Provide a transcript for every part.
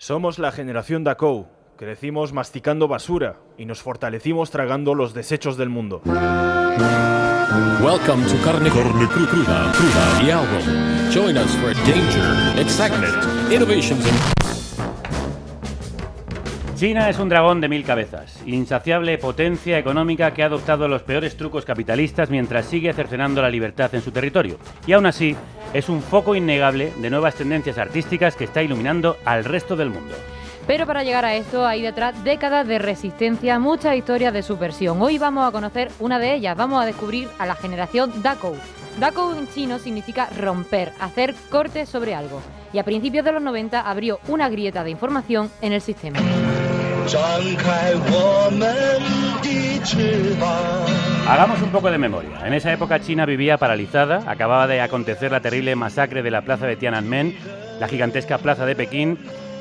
Somos la generación Dakou. Crecimos masticando basura y nos fortalecimos tragando los desechos del mundo. Welcome to Carne Cruda y Album. Join us for danger, excitement, innovations and... China es un dragón de 1000 cabezas, insaciable potencia económica que ha adoptado los peores trucos capitalistas mientras sigue cercenando la libertad en su territorio. Y aún así, es un foco innegable de nuevas tendencias artísticas que está iluminando al resto del mundo. Pero para llegar a esto hay detrás décadas de resistencia, muchas historias de subversión. Hoy vamos a conocer una de ellas, vamos a descubrir a la generación Dakou. Dakou en chino significa romper, hacer cortes sobre algo. Y a principios de los 90 abrió una grieta de información en el sistema. Hagamos un poco de memoria. En esa época China vivía paralizada, acababa de acontecer la terrible masacre de la plaza de Tiananmen, la gigantesca plaza de Pekín,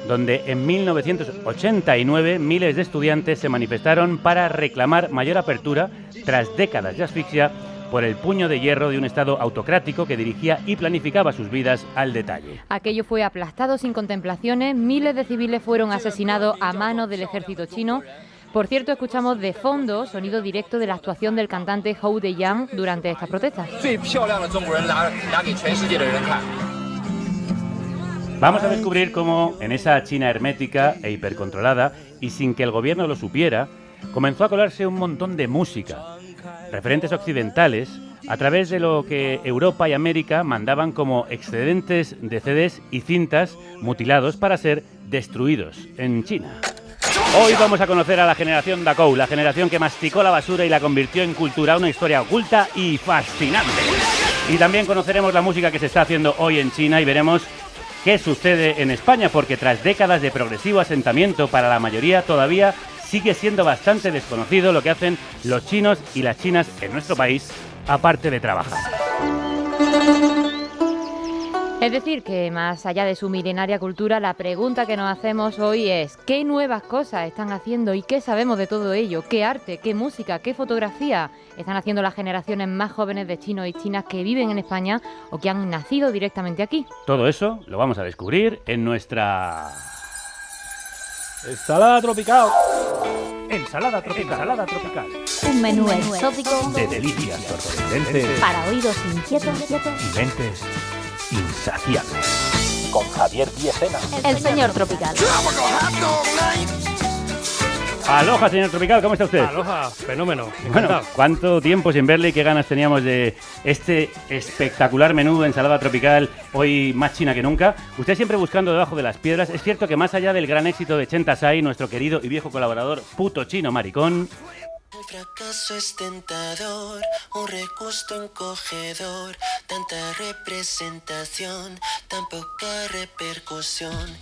donde en 1989 miles de estudiantes se manifestaron para reclamar mayor apertura tras décadas de asfixia por el puño de hierro de un Estado autocrático que dirigía y planificaba sus vidas al detalle. Aquello fue aplastado sin contemplaciones, miles de civiles fueron asesinados a manos del ejército chino. Por cierto, escuchamos de fondo sonido directo de la actuación del cantante Hou Dejiang durante estas protestas. Vamos a descubrir cómo en esa China hermética e hipercontrolada, y sin que el gobierno lo supiera, comenzó a colarse un montón de música, referentes occidentales, a través de lo que Europa y América mandaban como excedentes de CDs y cintas mutilados para ser destruidos en China. Hoy vamos a conocer a la generación Dakou, la generación que masticó la basura y la convirtió en cultura, una historia oculta y fascinante. Y también conoceremos la música que se está haciendo hoy en China y veremos qué sucede en España, porque tras décadas de progresivo asentamiento para la mayoría todavía sigue siendo bastante desconocido lo que hacen los chinos y las chinas en nuestro país, aparte de trabajar. Es decir, que más allá de su milenaria cultura, la pregunta que nos hacemos hoy es ¿qué nuevas cosas están haciendo y qué sabemos de todo ello? ¿Qué arte, qué música, qué fotografía están haciendo las generaciones más jóvenes de chinos y chinas que viven en España o que han nacido directamente aquí? Todo eso lo vamos a descubrir en nuestra... Ensalada tropical. Ensalada tropical. Un menú exótico De delicias sorprendentes para oídos inquietos. y mentes insaciables. Con Javier Diezena. El señor tropical. Aloha, señor tropical, ¿cómo está usted? Aloha, fenómeno. Bueno, Encantado. ¿cuánto tiempo sin verle y qué ganas teníamos de este espectacular menú de ensalada tropical, hoy más china que nunca? Usted siempre buscando debajo de las piedras. Es cierto que más allá del gran éxito de Chen Tasai, nuestro querido y viejo colaborador puto chino maricón, el fracaso es tentador, un regusto encogedor, tanta representación, tan poca repercusión.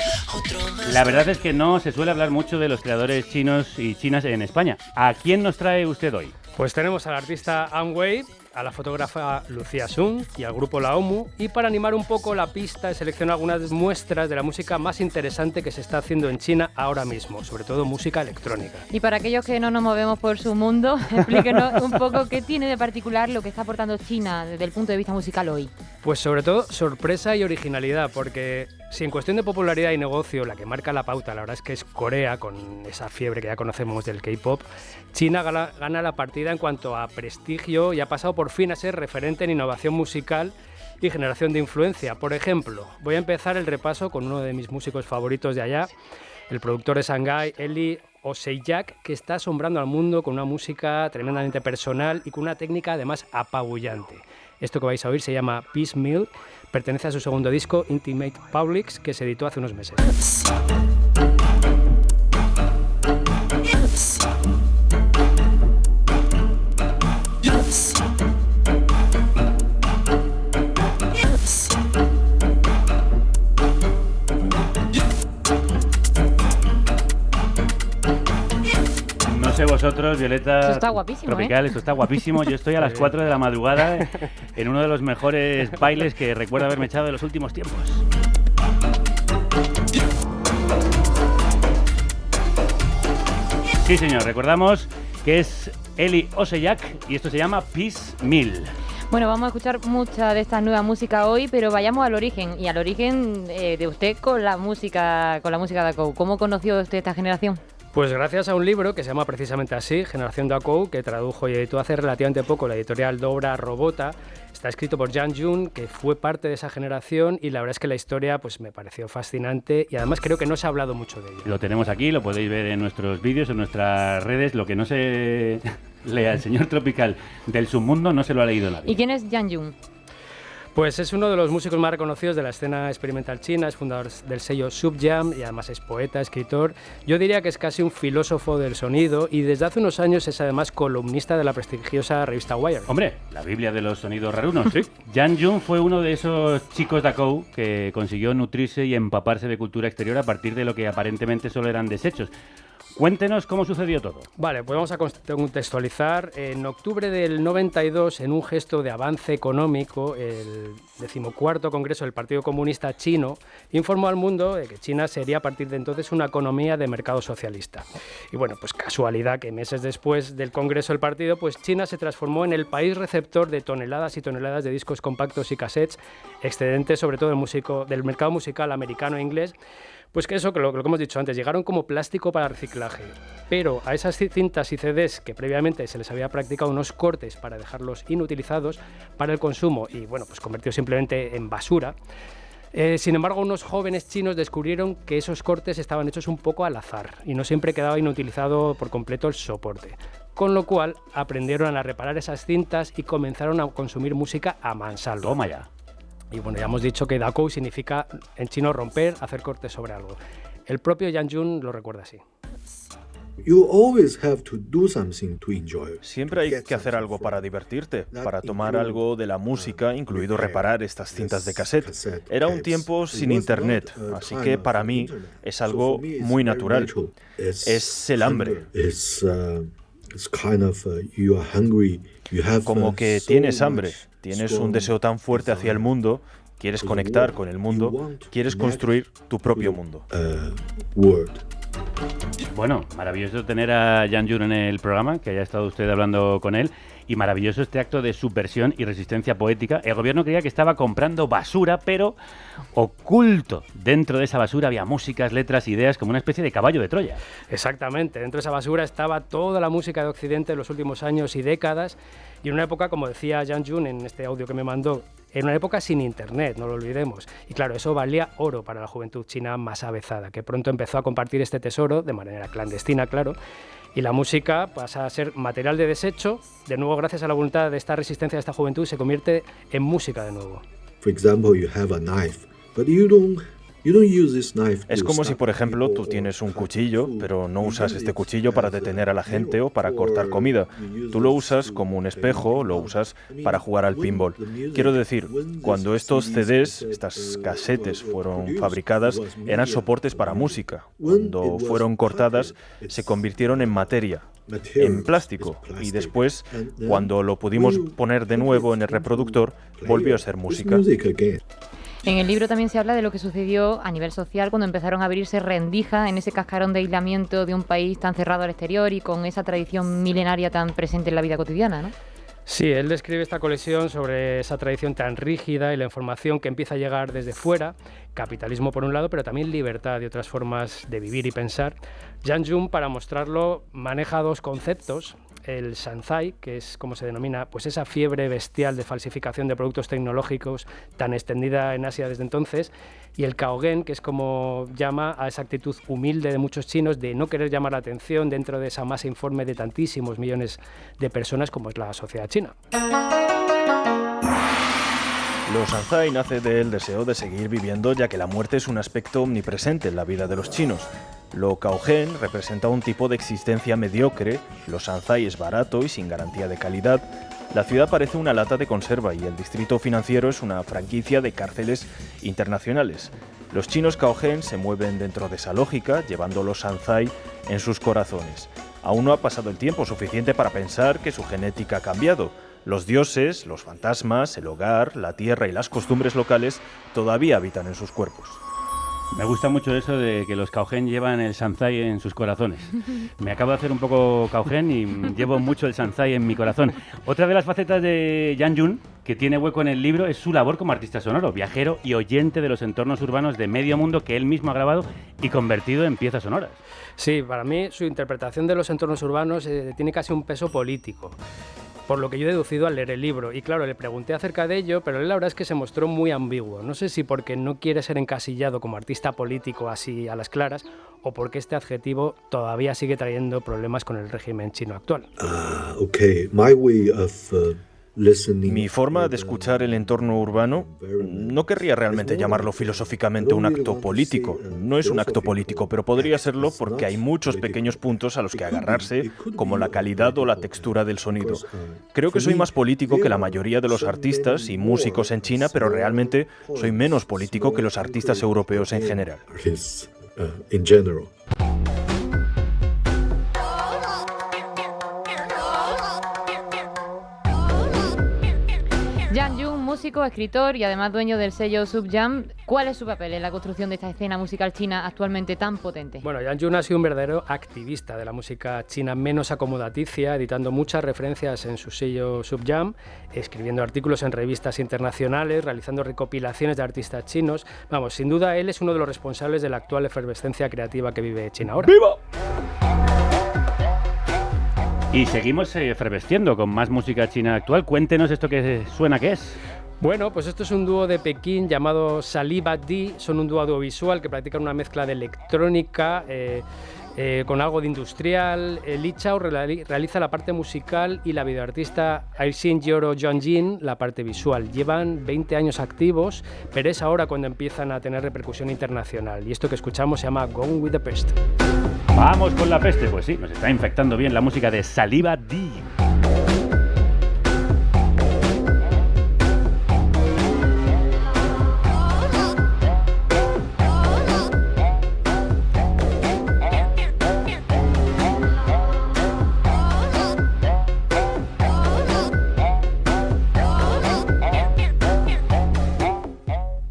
la verdad es que no se suele hablar mucho de los creadores chinos y chinas en España. ¿A quién nos trae usted hoy? Pues tenemos al artista An Wei, a la fotógrafa Lucía Sun y al grupo La Omu. Y para animar un poco la pista he seleccionado algunas muestras de la música más interesante que se está haciendo en China ahora mismo, sobre todo música electrónica. Y para aquellos que no nos movemos por su mundo, explíquenos un poco qué tiene de particular lo que está aportando China desde el punto de vista musical hoy. Pues sobre todo sorpresa y originalidad, porque si en cuestión de popularidad y negocio la que marca la pauta, la verdad es que es Corea, con esa fiebre que ya conocemos del K-pop, China gana la partida en cuanto a prestigio y ha pasado por fin a ser referente en innovación musical y generación de influencia. Por ejemplo, voy a empezar el repaso con uno de mis músicos favoritos de allá, el productor de Shanghái, Eli Oseiyak, que está asombrando al mundo con una música tremendamente personal y con una técnica además apabullante. Esto que vais a oír se llama Piecemeal, pertenece a su segundo disco, Intimate Publics, que se editó hace unos meses. No sé vosotros, Violeta Eso está guapísimo, Tropical, esto está guapísimo. Yo estoy a las 4 de la madrugada en uno de los mejores bailes que recuerdo haberme echado de los últimos tiempos. Sí, señor, recordamos que es Eli Oseiyak y esto se llama Piecemeal. Bueno, vamos a escuchar mucha de esta nueva música hoy, pero vayamos al origen, y al origen de usted con la música Dakou. ¿Cómo conoció usted esta generación? Pues gracias a un libro que se llama precisamente así, Generación Dakou, que tradujo y editó hace relativamente poco la editorial Dobra Robota. Está escrito por Jang Jun, que fue parte de esa generación, y la verdad es que la historia pues me pareció fascinante y además creo que no se ha hablado mucho de ella. Lo tenemos aquí, lo podéis ver en nuestros vídeos, en nuestras redes. Lo que no se lea el señor Tropical del submundo no se lo ha leído nadie. ¿Y quién es Jang Jun? Pues es uno de los músicos más reconocidos de la escena experimental china, es fundador del sello Subjam y además es poeta, escritor. Yo diría que es casi un filósofo del sonido y desde hace unos años es además columnista de la prestigiosa revista Wire. Hombre, la Biblia de los sonidos rarunos. Sí. Jang Jun fue uno de esos chicos Dakou que consiguió nutrirse y empaparse de cultura exterior a partir de lo que aparentemente solo eran desechos. Cuéntenos cómo sucedió todo. Vale, pues vamos a contextualizar. En octubre del 92, en un gesto de avance económico, el 14º Congreso del Partido Comunista Chino informó al mundo de que China sería a partir de entonces una economía de mercado socialista. Y bueno, pues casualidad que meses después del Congreso del partido, pues China se transformó en el país receptor de toneladas y toneladas de discos compactos y cassettes, excedentes sobre todo del mercado musical americano e inglés. Pues que eso, que lo que hemos dicho antes, llegaron como plástico para reciclaje, pero a esas cintas y CDs que previamente se les había practicado unos cortes para dejarlos inutilizados para el consumo y bueno, pues convertidos simplemente en basura. Sin embargo, unos jóvenes chinos descubrieron que esos cortes estaban hechos un poco al azar y no siempre quedaba inutilizado por completo el soporte. Con lo cual aprendieron a reparar esas cintas y comenzaron a consumir música a mansalva. Toma ya. Y bueno, ya hemos dicho que Dakou significa en chino romper, hacer cortes sobre algo. El propio Jang Jun lo recuerda así. Siempre hay que hacer algo para divertirte, para tomar algo de la música, incluido reparar estas cintas de cassette. Era un tiempo sin internet, así que para mí es algo muy natural. Es el hambre. Como que tienes hambre, tienes un deseo tan fuerte hacia el mundo, quieres conectar con el mundo, quieres construir tu propio mundo. Bueno, maravilloso tener a Jang Jun en el programa, que haya estado usted hablando con él, y maravilloso este acto de subversión y resistencia poética. El gobierno creía que estaba comprando basura, pero oculto dentro de esa basura había músicas, letras, ideas, como una especie de caballo de Troya. Exactamente, dentro de esa basura estaba toda la música de Occidente de los últimos años y décadas, y en una época, como decía Jang Jun en este audio que me mandó, en una época sin internet, no lo olvidemos. Y claro, eso valía oro para la juventud china más avezada, que pronto empezó a compartir este tesoro, de manera clandestina, claro, y la música pasa a ser material de desecho, de nuevo gracias a la voluntad de esta resistencia de esta juventud, se convierte en música de nuevo. For example, you have a knife, but you don't use this knife. Es como si, por ejemplo, tú tienes un cuchillo, pero no usas este cuchillo para detener a la gente o para cortar comida. Tú lo usas como un espejo, lo usas para jugar al pinball. Quiero decir, cuando estos CDs, estas casetes fueron fabricadas, eran soportes para música. Cuando fueron cortadas, se convirtieron en materia, en plástico, y después, cuando lo pudimos poner de nuevo en el reproductor, volvió a ser música. En el libro también se habla de lo que sucedió a nivel social cuando empezaron a abrirse rendijas en ese cascarón de aislamiento de un país tan cerrado al exterior y con esa tradición milenaria tan presente en la vida cotidiana, ¿no? Sí, él describe esta colección sobre esa tradición tan rígida y la información que empieza a llegar desde fuera, capitalismo por un lado, pero también libertad y otras formas de vivir y pensar. Jang Jun, para mostrarlo, maneja dos conceptos. El shanzai, que es como se denomina, pues esa fiebre bestial de falsificación de productos tecnológicos tan extendida en Asia desde entonces, y el kaogen, que es como llama a esa actitud humilde de muchos chinos de no querer llamar la atención dentro de esa masa informe de tantísimos millones de personas como es la sociedad china. Lo shanzai nace del deseo de seguir viviendo, ya que la muerte es un aspecto omnipresente en la vida de los chinos. Lo kaogen representa un tipo de existencia mediocre, lo shanzai es barato y sin garantía de calidad. La ciudad parece una lata de conserva y el distrito financiero es una franquicia de cárceles internacionales. Los chinos kaogen se mueven dentro de esa lógica, llevando los shanzai en sus corazones. Aún no ha pasado el tiempo suficiente para pensar que su genética ha cambiado. Los dioses, los fantasmas, el hogar, la tierra y las costumbres locales todavía habitan en sus cuerpos. Me gusta mucho eso de que los Caugen llevan el Sanzai en sus corazones. Me acabo de hacer un poco Caugen y llevo mucho el Sanzai en mi corazón. Otra de las facetas de Jan Jun, que tiene hueco en el libro, es su labor como artista sonoro, viajero y oyente de los entornos urbanos de medio mundo que él mismo ha grabado y convertido en piezas sonoras. Sí, para mí su interpretación de los entornos urbanos tiene casi un peso político, por lo que yo he deducido al leer el libro. Y claro, le pregunté acerca de ello, pero él la verdad es que se mostró muy ambiguo. No sé si porque no quiere ser encasillado como artista político así a las claras, o porque este adjetivo todavía sigue trayendo problemas con el régimen chino actual. Okay. My way of listening. Mi forma de escuchar el entorno urbano, no querría realmente llamarlo filosóficamente un acto político. No es un acto político, pero podría serlo porque hay muchos pequeños puntos a los que agarrarse, como la calidad o la textura del sonido. Creo que soy más político que la mayoría de los artistas y músicos en China, pero realmente soy menos político que los artistas europeos en general. In general. Jan Jun, músico, escritor y además dueño del sello Subjam. ¿Cuál es su papel en la construcción de esta escena musical china actualmente tan potente? Bueno, Jan Jun ha sido un verdadero activista de la música china menos acomodaticia, editando muchas referencias en su sello Subjam, escribiendo artículos en revistas internacionales, realizando recopilaciones de artistas chinos. Vamos, sin duda él es uno de los responsables de la actual efervescencia creativa que vive China ahora. ¡Viva! Y seguimos efervesciendo con más música china actual. Cuéntenos esto que suena, ¿qué es? Bueno, pues esto es un dúo de Pekín llamado Saliva D. Son un dúo audiovisual que practican una mezcla de electrónica con algo de industrial. Li Chao realiza la parte musical y la videoartista Aishin Yoro Jongjin la parte visual. Llevan 20 años activos, pero es ahora cuando empiezan a tener repercusión internacional. Y esto que escuchamos se llama Gone with the Pest. Vamos con la peste, pues sí, nos está infectando bien la música de Saliva D.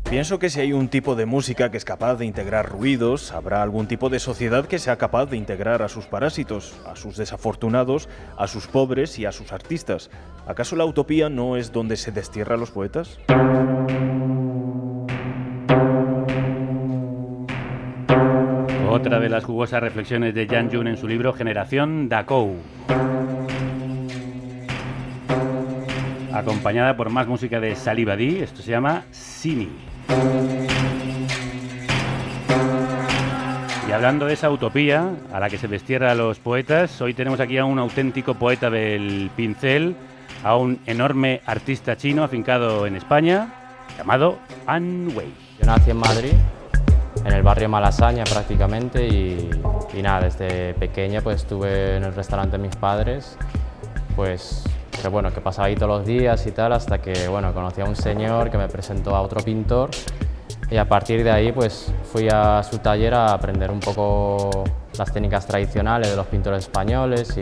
Pienso que si hay un tipo de música que es capaz de integrar ruidos, habrá algún tipo de sociedad que sea capaz de integrar a sus parásitos, a sus desafortunados, a sus pobres y a sus artistas. ¿Acaso la utopía no es donde se destierra a los poetas? Otra de las jugosas reflexiones de Jan Jun en su libro Generación Dakou. Acompañada por más música de Saliva D, esto se llama Sini. Y hablando de esa utopía a la que se destierra a los poetas, hoy tenemos aquí a un auténtico poeta del pincel, a un enorme artista chino afincado en España, llamado An Wei. Yo nací en Madrid, en el barrio Malasaña prácticamente, y nada, desde pequeña pues estuve en el restaurante de mis padres, pues que pasaba ahí todos los días y tal, hasta que bueno, conocí a un señor que me presentó a otro pintor, y a partir de ahí pues fui a su taller a aprender un poco las técnicas tradicionales de los pintores españoles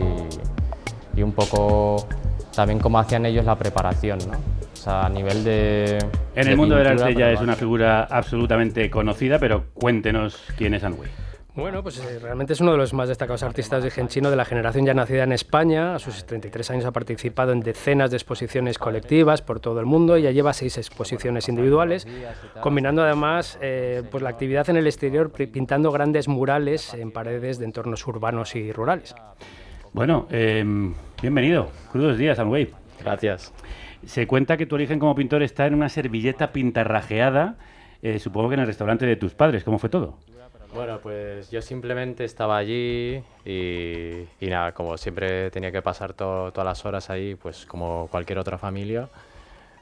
y un poco también cómo hacían ellos la preparación, ¿no? O sea, a nivel de... En el mundo del arte ya es una figura absolutamente conocida, pero cuéntenos quién es An Wei. Bueno, pues realmente es uno de los más destacados artistas de gen chino de la generación ya nacida en España. A sus 33 años ha participado en decenas de exposiciones colectivas por todo el mundo y ya lleva 6 exposiciones individuales, combinando además pues la actividad en el exterior pintando grandes murales en paredes de entornos urbanos y rurales. Bueno, bienvenido. Crudos días, An Wei. Gracias. Se cuenta que tu origen como pintor está en una servilleta pintarrajeada, supongo que en el restaurante de tus padres. ¿Cómo fue todo? Bueno, pues yo simplemente estaba allí y nada, como siempre tenía que pasar todas las horas ahí, pues como cualquier otra familia,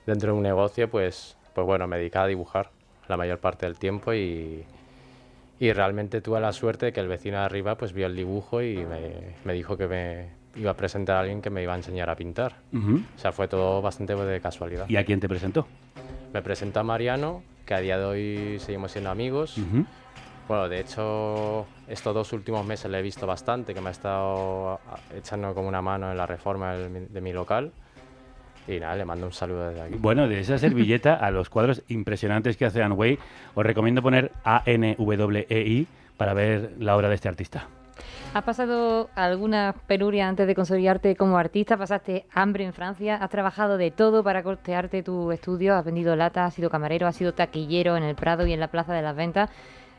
dentro de un negocio, pues bueno, me dedicaba a dibujar la mayor parte del tiempo y realmente tuve la suerte de que el vecino de arriba pues vio el dibujo y me dijo que me iba a presentar a alguien que me iba a enseñar a pintar. O sea, fue todo bastante de casualidad. ¿Y a quién te presentó? Me presentó a Mariano, que a día de hoy seguimos siendo amigos. Bueno, de hecho, estos 2 últimos meses le he visto bastante, que me ha estado echando como una mano en la reforma de mi local. Y nada, le mando un saludo desde aquí. Bueno, de esa servilleta a los cuadros impresionantes que hace Anne Wei, os recomiendo poner ANWEI para ver la obra de este artista. ¿Has pasado alguna penuria antes de consolidarte como artista? ¿Pasaste hambre en Francia? ¿Has trabajado de todo para costearte tu estudio? ¿Has vendido latas? ¿Has sido camarero? ¿Has sido taquillero en el Prado y en la Plaza de las Ventas?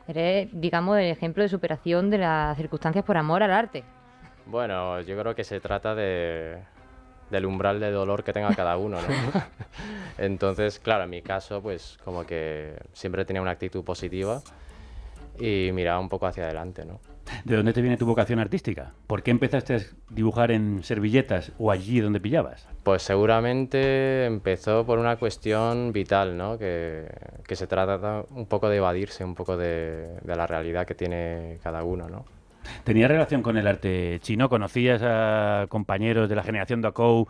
Eres, digamos, el ejemplo de superación de las circunstancias por amor al arte. Bueno, yo creo que se trata del umbral de dolor que tenga cada uno, ¿no? Entonces, claro, en mi caso, pues como que siempre tenía una actitud positiva y miraba un poco hacia adelante, ¿no? ¿De dónde te viene tu vocación artística? ¿Por qué empezaste a dibujar en servilletas o allí donde pillabas? Pues seguramente empezó por una cuestión vital, ¿no? Que se trata un poco de evadirse un poco de la realidad que tiene cada uno, ¿no? ¿Tenías relación con el arte chino? ¿Conocías a compañeros de la generación Dakou?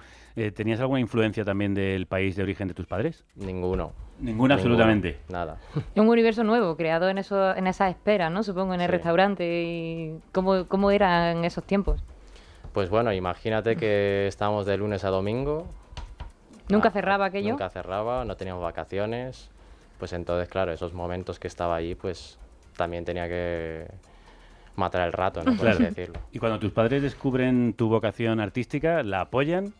¿Tenías alguna influencia también del país de origen de tus padres? Ninguno. Ninguna, absolutamente. Nada. Es un universo nuevo, creado en esa espera, ¿no? Supongo, en el Sí. restaurante. Y ¿cómo era en esos tiempos? Pues bueno, imagínate que estábamos de lunes a domingo. ¿Nunca cerraba aquello? Nunca cerraba, no teníamos vacaciones. Pues entonces, claro, esos momentos que estaba allí, pues también tenía que matar el rato, ¿no? Por Claro. así decirlo. Y cuando tus padres descubren tu vocación artística, ¿la apoyan?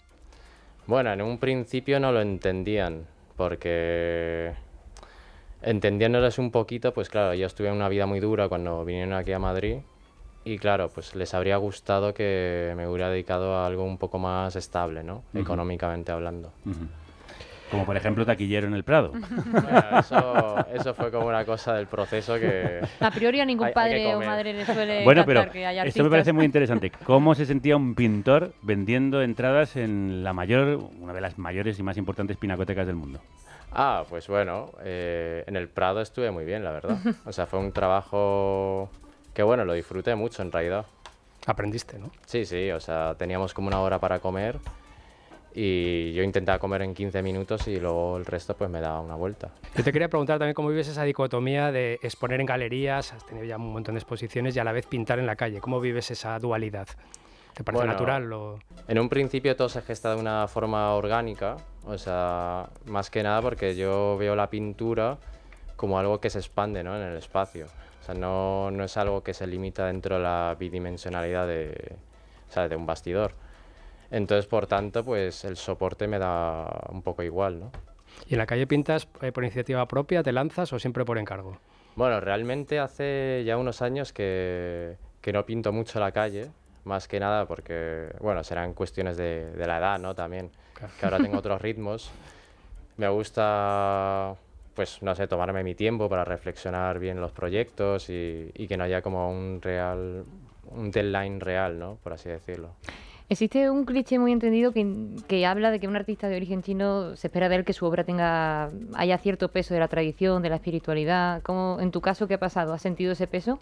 Bueno, en un principio no lo entendían, porque entendiéndoles un poquito, pues claro, ellos tuvieron una vida muy dura cuando vinieron aquí a Madrid y claro, pues les habría gustado que me hubiera dedicado a algo un poco más estable, ¿no? Ujú. Económicamente hablando. Ujú. Como por ejemplo taquillero en el Prado. Bueno, eso fue como una cosa del proceso que... A priori a ningún Hay que padre o comer. madre le suele Bueno, encantar pero que haya esto me artistas. parece muy interesante. ¿Cómo se sentía un pintor vendiendo entradas en una de las mayores y más importantes pinacotecas del mundo? Ah, pues bueno, en el Prado estuve muy bien, la verdad. O sea, fue un trabajo que bueno, lo disfruté mucho en realidad. Aprendiste, ¿no? Sí, sí, o sea, teníamos como una hora para comer y yo intentaba comer en 15 minutos y luego el resto pues me daba una vuelta. Yo te quería preguntar también cómo vives esa dicotomía de exponer en galerías, has tenido ya un montón de exposiciones y a la vez pintar en la calle. ¿Cómo vives esa dualidad? ¿Te parece Bueno, natural o...? En un principio todo se gesta de una forma orgánica, o sea, más que nada porque yo veo la pintura como algo que se expande, ¿no? En el espacio. O sea, no es algo que se limita dentro de la bidimensionalidad de un bastidor. Entonces, por tanto, pues el soporte me da un poco igual, ¿no? ¿Y en la calle pintas por iniciativa propia, te lanzas o siempre por encargo? Bueno, realmente hace ya unos años que no pinto mucho la calle, más que nada porque, bueno, serán cuestiones de la edad, ¿no? También, que ahora tengo otros ritmos. Me gusta, pues, no sé, tomarme mi tiempo para reflexionar bien los proyectos y que no haya como un deadline real, ¿no? Por así decirlo. Existe un cliché muy entendido que habla de que un artista de origen chino se espera de él que su obra haya cierto peso de la tradición, de la espiritualidad. ¿Cómo, en tu caso, qué ha pasado? ¿Has sentido ese peso?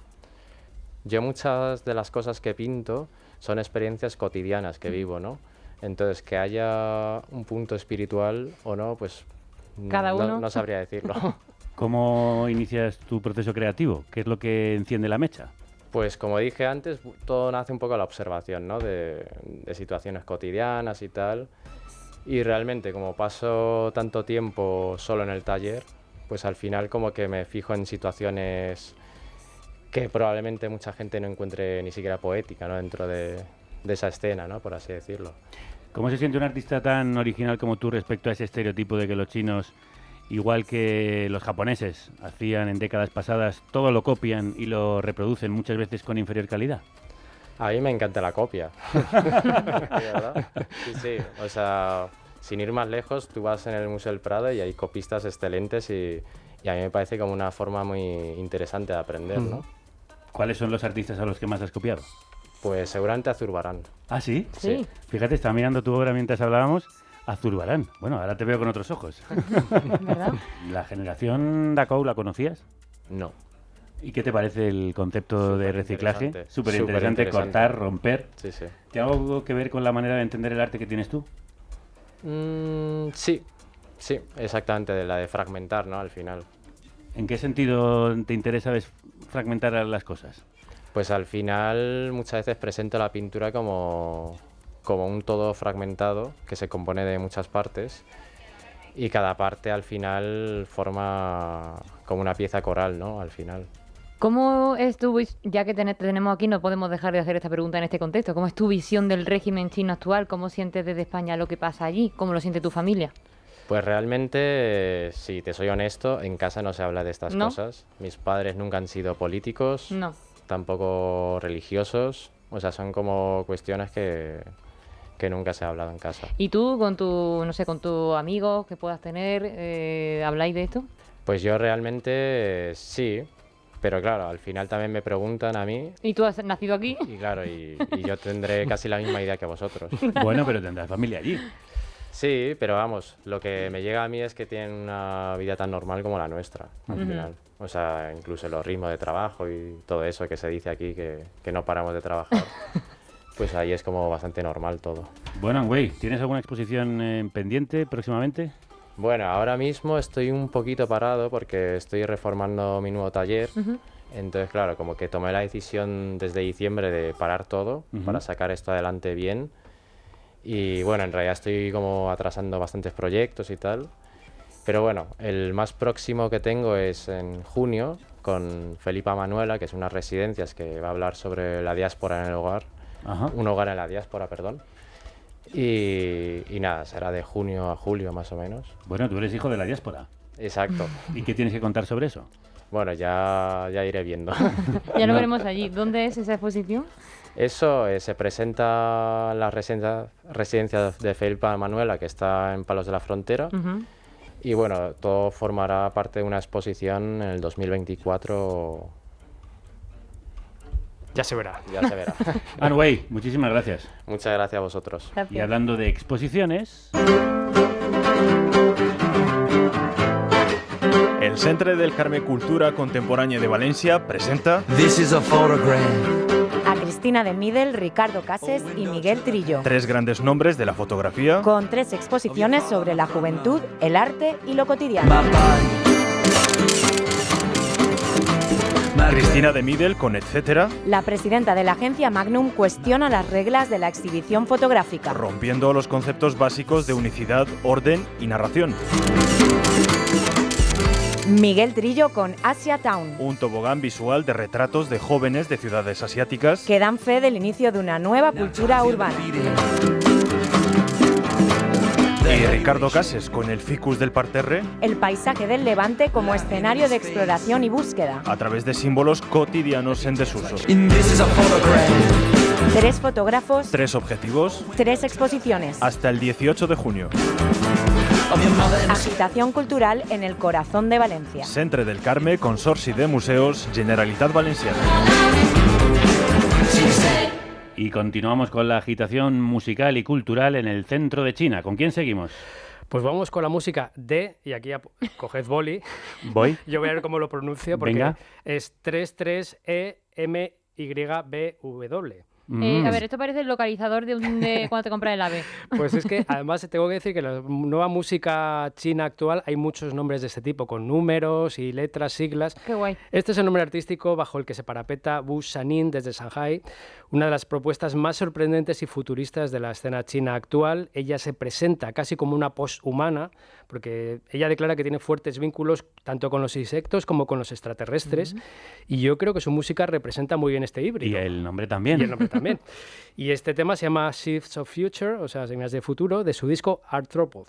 Yo muchas de las cosas que pinto son experiencias cotidianas que vivo, ¿no? Entonces, que haya un punto espiritual o no, pues Cada uno. no sabría decirlo. ¿Cómo inicias tu proceso creativo? ¿Qué es lo que enciende la mecha? Pues como dije antes, todo nace un poco de la observación, ¿no? De situaciones cotidianas y tal. Y realmente, como paso tanto tiempo solo en el taller, pues al final como que me fijo en situaciones que probablemente mucha gente no encuentre ni siquiera poética, ¿no? Dentro de esa escena, ¿no? Por así decirlo. ¿Cómo se siente un artista tan original como tú respecto a ese estereotipo de que los chinos, igual que los japoneses hacían en décadas pasadas, todo lo copian y lo reproducen muchas veces con inferior calidad? A mí me encanta la copia. ¿De verdad? Sí, sí. O sea, sin ir más lejos, tú vas en el Museo del Prado y hay copistas excelentes y a mí me parece como una forma muy interesante de aprender, ¿no? ¿Cuáles son los artistas a los que más has copiado? Pues seguramente a Zurbarán. ¿Ah, sí? Sí. Fíjate, estaba mirando tu obra mientras hablábamos. A Zurbarán. Bueno, ahora te veo con otros ojos. ¿Verdad? ¿La generación Dakou la conocías? No. ¿Y qué te parece el concepto de reciclaje? Superinteresante. Súper interesante, Superinteresante. cortar, romper. Sí, sí. ¿Tiene algo que ver con la manera de entender el arte que tienes tú? Sí, sí, exactamente, de la de fragmentar, ¿no? Al final. ¿En qué sentido te interesa fragmentar las cosas? Pues al final muchas veces presento la pintura como como un todo fragmentado que se compone de muchas partes y cada parte al final forma como una pieza coral, ¿no? Al final. ¿Cómo es ya que te tenemos aquí, no podemos dejar de hacer esta pregunta en este contexto, ¿cómo es tu visión del régimen chino actual? ¿Cómo sientes desde España lo que pasa allí? ¿Cómo lo siente tu familia? Pues realmente, si te soy honesto, en casa no se habla de estas cosas. Mis padres nunca han sido políticos, tampoco religiosos, o sea, son como cuestiones que nunca se ha hablado en casa. ¿Y tú con con tus amigos que puedas tener, habláis de esto? Pues yo realmente sí. Pero claro, al final también me preguntan a mí. ¿Y tú has nacido aquí? Y claro, y yo tendré casi la misma idea que vosotros. Bueno, pero tendrás familia allí. Sí, pero vamos, lo que me llega a mí es que tienen una vida tan normal como la nuestra, al final. O sea, incluso los ritmos de trabajo y todo eso que se dice aquí, que no paramos de trabajar, pues ahí es como bastante normal todo. Bueno, An-Wei, ¿tienes alguna exposición pendiente próximamente? Bueno, ahora mismo estoy un poquito parado porque estoy reformando mi nuevo taller. Entonces, claro, como que tomé la decisión desde diciembre de parar todo para sacar esto adelante bien. Y bueno, en realidad estoy como atrasando bastantes proyectos y tal. Pero bueno, el más próximo que tengo es en junio con Felipa Manuela, que es unas residencias que va a hablar sobre la diáspora en el hogar. Un hogar en la diáspora, perdón. Y nada, será de junio a julio más o menos. Bueno, tú eres hijo de la diáspora. Exacto. ¿Y qué tienes que contar sobre eso? Bueno, ya iré viendo. Ya lo veremos allí. ¿Dónde es esa exposición? Eso se presenta en la residencia de Felipa Manuela, que está en Palos de la Frontera. Y bueno, todo formará parte de una exposición en el 2024. Ya se verá. Ya se verá. An-Wei, muchísimas gracias. Muchas gracias a vosotros. Y hablando de exposiciones... El Centre del Carme Cultura Contemporánea de Valencia presenta a Cristina de Midel, Ricardo Cases y Miguel Trillo. 3 grandes nombres de la fotografía con 3 exposiciones sobre la juventud, el arte y lo cotidiano. Cristina de Midel con Etcétera. La presidenta de la agencia Magnum cuestiona las reglas de la exhibición fotográfica, rompiendo los conceptos básicos de unicidad, orden y narración. Miguel Trillo con Asia Town, un tobogán visual de retratos de jóvenes de ciudades asiáticas que dan fe del inicio de una nueva cultura urbana. Y Ricardo Cases con el ficus del parterre, el paisaje del Levante como escenario de exploración y búsqueda, a través de símbolos cotidianos en desuso. 3 fotógrafos, 3 objetivos, 3 exposiciones. Hasta el 18 de junio. Agitación cultural en el corazón de Valencia. Centre del Carme, Consorci de Museos, Generalitat Valenciana. Y continuamos con la agitación musical y cultural en el centro de China. ¿Con quién seguimos? Pues vamos con la música de, y aquí coged boli. ¿Voy? Yo voy a ver cómo lo pronuncio porque venga, es 33EMYBW. A ver, esto parece el localizador de cuando te compras el AVE. Pues es que además tengo que decir que en la nueva música china actual hay muchos nombres de este tipo, con números y letras, siglas. Qué guay. Este es el nombre artístico bajo el que se parapeta Wu Shanin desde Shanghai, una de las propuestas más sorprendentes y futuristas de la escena china actual. Ella se presenta casi como una posthumana, porque ella declara que tiene fuertes vínculos tanto con los insectos como con los extraterrestres, y yo creo que su música representa muy bien este híbrido. Y el nombre también. Y el nombre también. Y este tema se llama Shifts of Future, o sea, señales de futuro, de su disco Arthropod.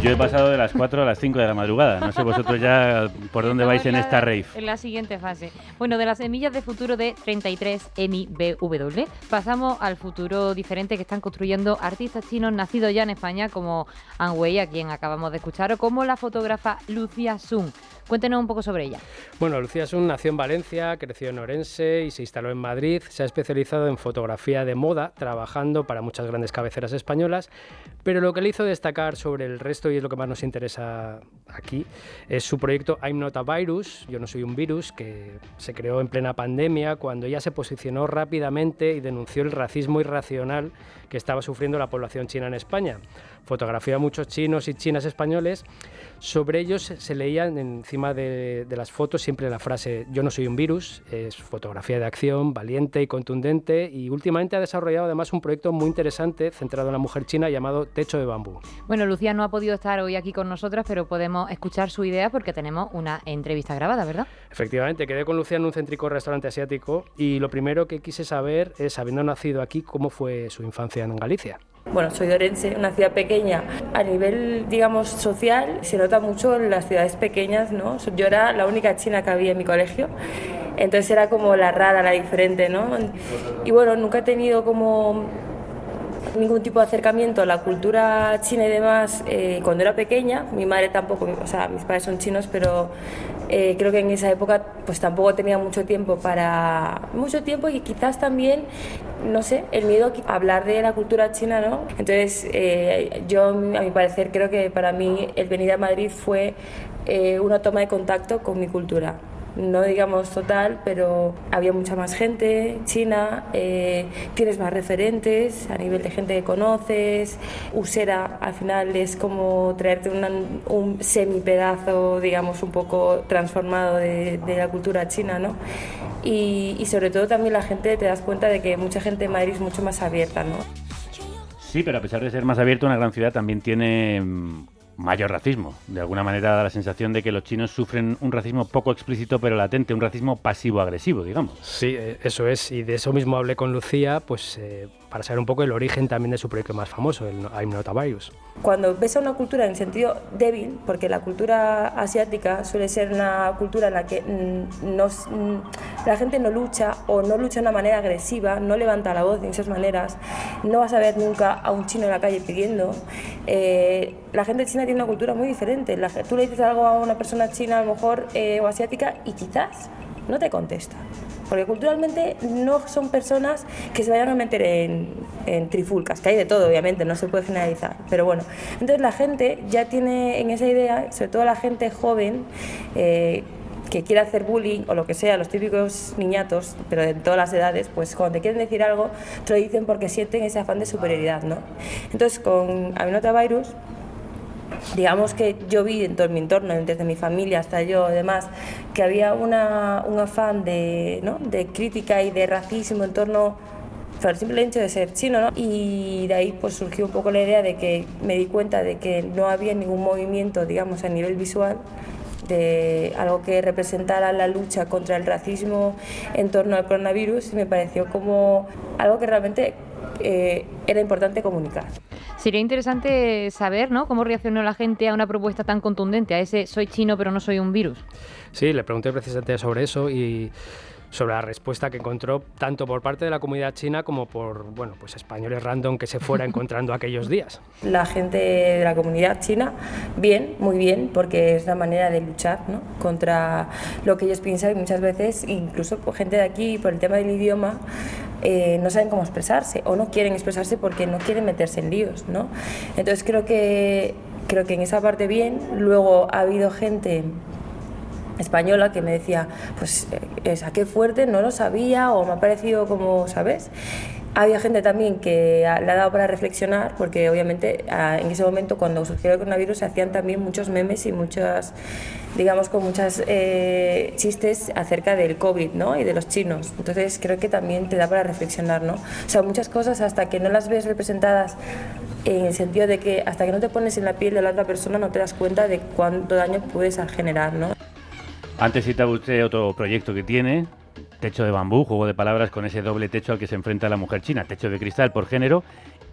Yo he pasado de las 4 a las 5 de la madrugada. No sé vosotros ya por dónde vais en esta rave. En la siguiente fase. Bueno, de las semillas de futuro de 33MIBW pasamos al futuro diferente que están construyendo artistas chinos nacidos ya en España como An-Wei, a quien acabamos de escuchar, o como la fotógrafa Lucia Sun. Cuéntenos un poco sobre ella. Bueno, Lucía Sun nació en Valencia, creció en Orense y se instaló en Madrid. Se ha especializado en fotografía de moda, trabajando para muchas grandes cabeceras españolas, pero lo que le hizo destacar sobre el resto, y es lo que más nos interesa aquí, es su proyecto I'm Not a Virus, Yo no soy un virus, que se creó en plena pandemia, cuando ella se posicionó rápidamente y denunció el racismo irracional que estaba sufriendo la población china en España. Fotografió a muchos chinos y chinas españoles. Sobre ellos se leían encima de las fotos siempre la frase yo no soy un virus. Es fotografía de acción, valiente y contundente, y últimamente ha desarrollado además un proyecto muy interesante centrado en la mujer china llamado Techo de Bambú. Bueno, Lucía no ha podido estar hoy aquí con nosotras, pero podemos escuchar su idea porque tenemos una entrevista grabada, ¿verdad? Efectivamente, quedé con Lucía en un céntrico restaurante asiático y lo primero que quise saber es, habiendo nacido aquí, cómo fue su infancia en Galicia. Bueno, soy de Orense, una ciudad pequeña. A nivel, digamos, social, se nota mucho en las ciudades pequeñas, ¿no? Yo era la única china que había en mi colegio, entonces era como la rara, la diferente, ¿no? Y bueno, nunca he tenido como ningún tipo de acercamiento a la cultura china y demás cuando era pequeña. Mi madre tampoco, o sea, mis padres son chinos, pero creo que en esa época pues tampoco tenía mucho tiempo y quizás también, no sé, el miedo a hablar de la cultura china, ¿no? Entonces yo, a mi parecer, creo que para mí el venir a Madrid fue una toma de contacto con mi cultura. No digamos total, pero había mucha más gente china, tienes más referentes a nivel de gente que conoces. Usera al final es como traerte un semi-pedazo, digamos, un poco transformado de la cultura china, ¿no? Y sobre todo también la gente, te das cuenta de que mucha gente en Madrid es mucho más abierta, ¿no? Sí, pero a pesar de ser más abierta, una gran ciudad también tiene mayor racismo. De alguna manera da la sensación de que los chinos sufren un racismo poco explícito pero latente, un racismo pasivo-agresivo, digamos. Sí, eso es, y de eso mismo hablé con Lucía, pues para saber un poco el origen también de su proyecto más famoso, el I'm Not a Virus. Cuando ves a una cultura en sentido débil, porque la cultura asiática suele ser una cultura en la que la gente no lucha o no lucha de una manera agresiva, no levanta la voz de esas maneras, no vas a ver nunca a un chino en la calle pidiendo. La gente china tiene una cultura muy diferente. Tú le dices algo a una persona china, a lo mejor, o asiática, y quizás no te contesta. Porque culturalmente no son personas que se vayan a meter en trifulcas, que hay de todo, obviamente, no se puede generalizar. Pero bueno, entonces la gente ya tiene en esa idea, sobre todo la gente joven, que quiere hacer bullying o lo que sea, los típicos niñatos, pero de todas las edades, pues cuando te quieren decir algo, te lo dicen porque sienten ese afán de superioridad, ¿no? Entonces con I'm Not a Virus, digamos que yo vi en todo mi entorno, desde mi familia hasta yo, además, que había un afán de crítica y de racismo en torno al simple hecho de ser chino, ¿no? Y de ahí pues surgió un poco la idea de que me di cuenta de que no había ningún movimiento, digamos, a nivel visual, de algo que representara la lucha contra el racismo en torno al coronavirus, y me pareció como algo que realmente era importante comunicar. Sería interesante saber, ¿no?, cómo reaccionó la gente a una propuesta tan contundente, a ese soy chino pero no soy un virus. Sí, le pregunté precisamente sobre eso y sobre la respuesta que encontró tanto por parte de la comunidad china como por, bueno, pues españoles random que se fuera encontrando aquellos días. La gente de la comunidad china, bien, muy bien, porque es una manera de luchar, ¿no?, contra lo que ellos piensan, y muchas veces, incluso gente de aquí, por el tema del idioma, no saben cómo expresarse o no quieren expresarse porque no quieren meterse en líos, ¿no? Entonces creo que en esa parte bien. Luego ha habido gente española que me decía, pues qué fuerte, no lo sabía, o me ha parecido como, ¿sabes? Había gente también que le ha dado para reflexionar, porque obviamente en ese momento, cuando surgió el coronavirus, se hacían también muchos memes y muchas, digamos, con muchas chistes acerca del COVID, ¿no?, y de los chinos. Entonces creo que también te da para reflexionar, ¿no? O sea, muchas cosas, hasta que no las ves representadas, en el sentido de que hasta que no te pones en la piel de la otra persona, no te das cuenta de cuánto daño puedes generar, ¿no? Antes citaba usted otro proyecto que tiene, Techo de Bambú, juego de palabras con ese doble techo al que se enfrenta la mujer china, techo de cristal por género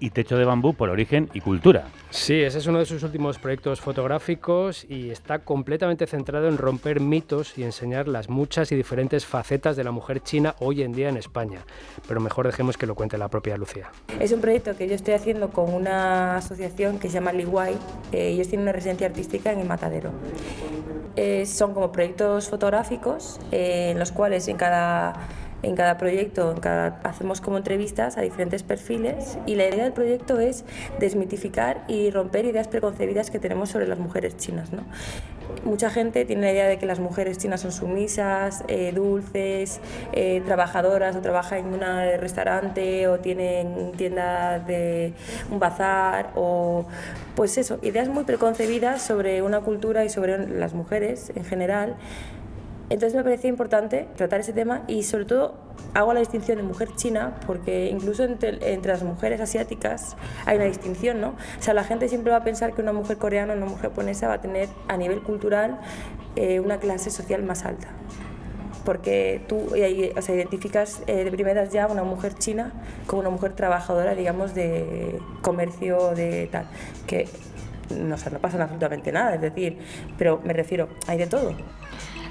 y Techo de Bambú por origen y cultura. Sí, ese es uno de sus últimos proyectos fotográficos y está completamente centrado en romper mitos y enseñar las muchas y diferentes facetas de la mujer china hoy en día en España. Pero mejor dejemos que lo cuente la propia Lucía. Es un proyecto que yo estoy haciendo con una asociación que se llama Liguay. Ellos tienen una residencia artística en el Matadero. Son como proyectos fotográficos en los cuales en cada proyecto hacemos como entrevistas a diferentes perfiles, y la idea del proyecto es desmitificar y romper ideas preconcebidas que tenemos sobre las mujeres chinas, ¿no? Mucha gente tiene la idea de que las mujeres chinas son sumisas, dulces, trabajadoras, o trabajan en un restaurante o tienen tienda de un bazar, o pues eso, ideas muy preconcebidas sobre una cultura y sobre las mujeres en general. Entonces me parecía importante tratar ese tema, y sobre todo hago la distinción de mujer china porque incluso entre las mujeres asiáticas hay una distinción, ¿no? O sea, la gente siempre va a pensar que una mujer coreana o una mujer japonesa va a tener a nivel cultural una clase social más alta. Porque tú identificas de primeras ya una mujer china como una mujer trabajadora, digamos, de comercio, de tal, que no pasa absolutamente nada, es decir, pero me refiero, hay de todo.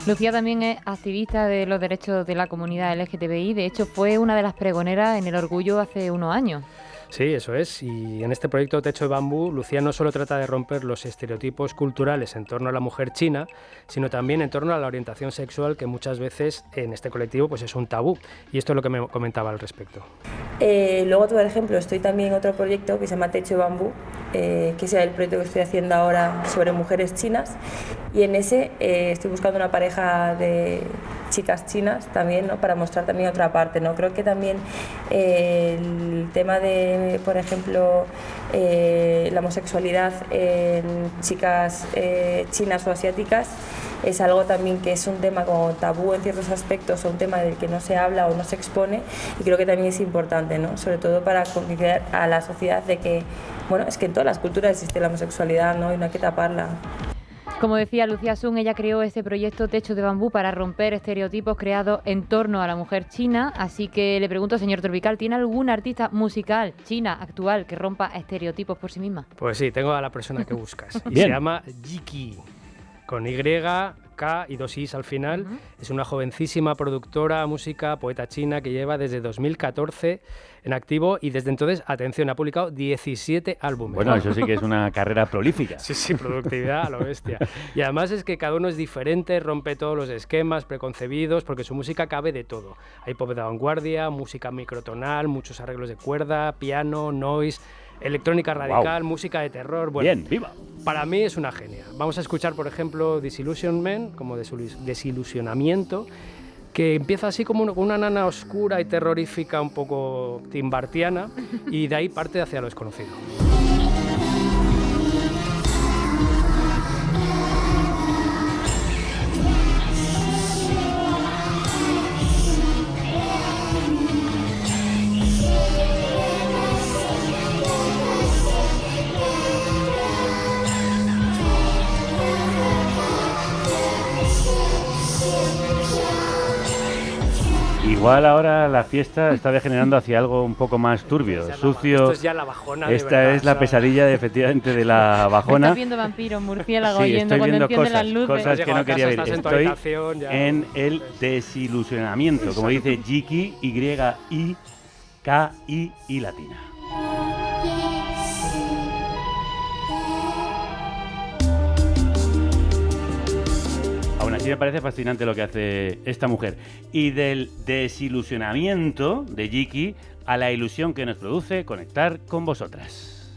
Lucía también es activista de los derechos de la comunidad LGTBI, de hecho fue una de las pregoneras en el Orgullo hace unos años. Sí, eso es. Y en este proyecto Techo de Bambú, Lucía no solo trata de romper los estereotipos culturales en torno a la mujer china, sino también en torno a la orientación sexual, que muchas veces en este colectivo pues es un tabú. Y esto es lo que me comentaba al respecto. Luego, por ejemplo, estoy también en otro proyecto que se llama Techo de Bambú, que es el proyecto que estoy haciendo ahora sobre mujeres chinas. Y en ese estoy buscando una pareja de chicas chinas también, ¿no? Para mostrar también otra parte, ¿no? Creo que también el tema de, por ejemplo, la homosexualidad en chicas chinas o asiáticas es algo también que es un tema como tabú en ciertos aspectos, o un tema del que no se habla o no se expone, y creo que también es importante, ¿no? Sobre todo para concienciar a la sociedad de que, bueno, es que en todas las culturas existe la homosexualidad, ¿no? Y no hay que taparla. Como decía Lucía Sun, ella creó este proyecto Techo de Bambú para romper estereotipos creados en torno a la mujer china. Así que le pregunto, señor Tropical, ¿tiene algún artista musical china actual que rompa estereotipos por sí misma? Pues sí, tengo a la persona que buscas. Y Bien. se llama Jiki, con Y, K y 2 Is al final. Es una jovencísima productora, música, poeta china que lleva desde 2014 en activo, y desde entonces, atención, ha publicado 17 álbumes. Bueno, eso sí que es una carrera prolífica. Sí, productividad a lo bestia. Y además es que cada uno es diferente, rompe todos los esquemas preconcebidos, porque su música cabe de todo. Hay pop de vanguardia, música microtonal, muchos arreglos de cuerda, piano, noise, electrónica radical, música de terror. Bueno, Bien, viva. Para mí es una genia. Vamos a escuchar, por ejemplo, Disillusionment, como desilusionamiento, que empieza así como una nana oscura y terrorífica, un poco timbartiana, y de ahí parte hacia lo desconocido. Igual ahora la fiesta está degenerando hacia algo un poco más turbio, sucio. Esto es ya la bajona de Esta verdad, es la o sea. pesadilla, efectivamente, de la bajona. Estás viendo vampiros, murciélagos, Sí, yendo estoy cuando viendo encienden las luces. cosas que no quería ver. Estás en tu Estoy habitación, ya. en el desilusionamiento, como dice Jiki, Y-I-K-I latina. Aún así me parece fascinante lo que hace esta mujer. Y del desilusionamiento de Jiki a la ilusión que nos produce conectar con vosotras.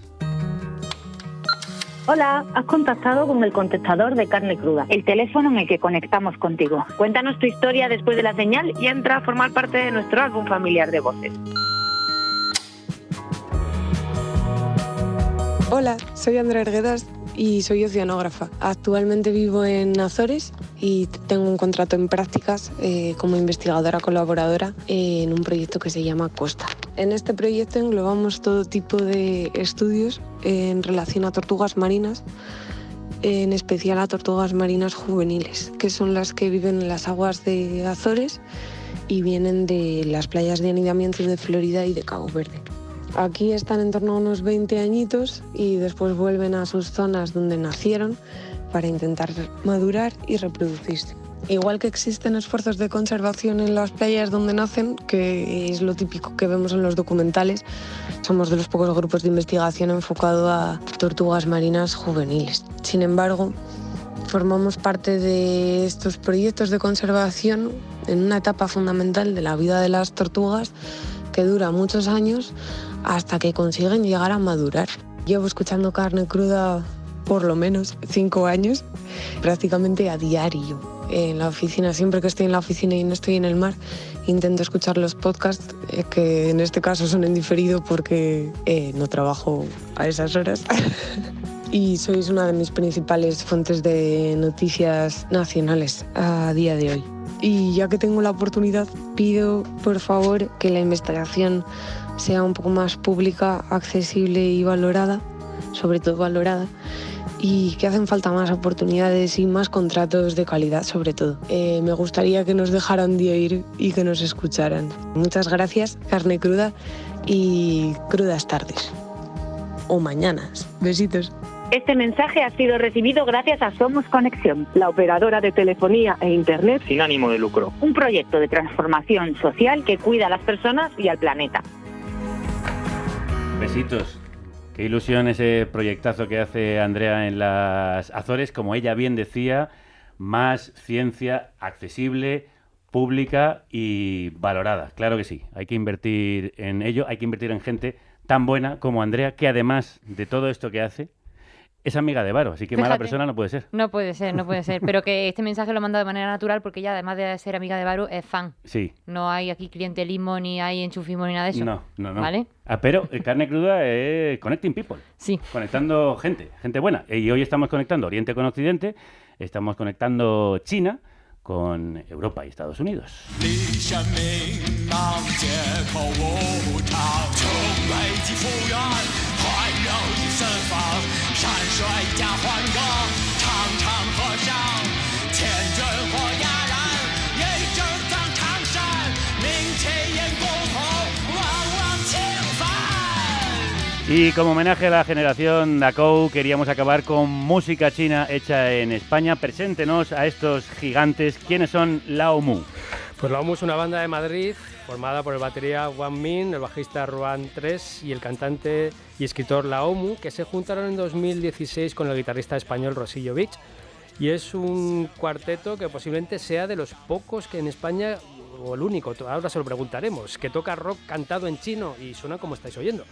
Hola, has contactado con el contestador de Carne Cruda, el teléfono en el que conectamos contigo. Cuéntanos tu historia después de la señal y entra a formar parte de nuestro álbum familiar de voces. Hola, soy Andrea Arguedas y soy oceanógrafa. Actualmente vivo en Azores y tengo un contrato en prácticas como investigadora colaboradora en un proyecto que se llama Costa. En este proyecto englobamos todo tipo de estudios en relación a tortugas marinas, en especial a tortugas marinas juveniles, que son las que viven en las aguas de Azores y vienen de las playas de anidamiento de Florida y de Cabo Verde. Aquí están en torno a unos 20 añitos y después vuelven a sus zonas donde nacieron para intentar madurar y reproducirse. Igual que existen esfuerzos de conservación en las playas donde nacen, que es lo típico que vemos en los documentales, somos de los pocos grupos de investigación enfocado a tortugas marinas juveniles. Sin embargo, formamos parte de estos proyectos de conservación en una etapa fundamental de la vida de las tortugas que dura muchos años hasta que consiguen llegar a madurar. Llevo escuchando Carne Cruda por lo menos 5 años, prácticamente a diario. En la oficina, siempre que estoy en la oficina y no estoy en el mar, intento escuchar los podcasts, que en este caso son en diferido porque no trabajo a esas horas. Y sois una de mis principales fuentes de noticias nacionales a día de hoy. Y ya que tengo la oportunidad, pido por favor que la investigación sea un poco más pública, accesible y valorada, sobre todo valorada, y que hacen falta más oportunidades y más contratos de calidad, sobre todo. Me gustaría que nos dejaran de oír y que nos escucharan. Muchas gracias, Carne Cruda, y crudas tardes. O mañanas. Besitos. Este mensaje ha sido recibido gracias a Somos Conexión, la operadora de telefonía e internet sin ánimo de lucro. Un proyecto de transformación social que cuida a las personas y al planeta. Besitos. Qué ilusión ese proyectazo que hace Andrea en las Azores. Como ella bien decía, más ciencia accesible, pública y valorada. Claro que sí, hay que invertir en ello, hay que invertir en gente tan buena como Andrea, que además de todo esto que hace, es amiga de Varo, así que Fíjate, mala persona no puede ser. No puede ser. Pero que este mensaje lo manda de manera natural porque ella, además de ser amiga de Varo, es fan. Sí. No hay aquí clientelismo, ni hay enchufismo, ni nada de eso. No. ¿Vale? Pero Carne Cruda es connecting people. Sí. Conectando gente buena. Y hoy estamos conectando Oriente con Occidente, estamos conectando China con Europa y Estados Unidos. Y como homenaje a la generación Dakou, queríamos acabar con música china hecha en España. Preséntenos a estos gigantes. ¿Quiénes son Lao Mu? Pues Lao Mu es una banda de Madrid formada por el batería Wang Min, el bajista Ruan 3 y el cantante y escritor Lao Mu, que se juntaron en 2016 con el guitarrista español Rosillo Beach. Y es un cuarteto que posiblemente sea de los pocos que en España, o el único, ahora se lo preguntaremos, que toca rock cantado en chino y suena como estáis oyendo.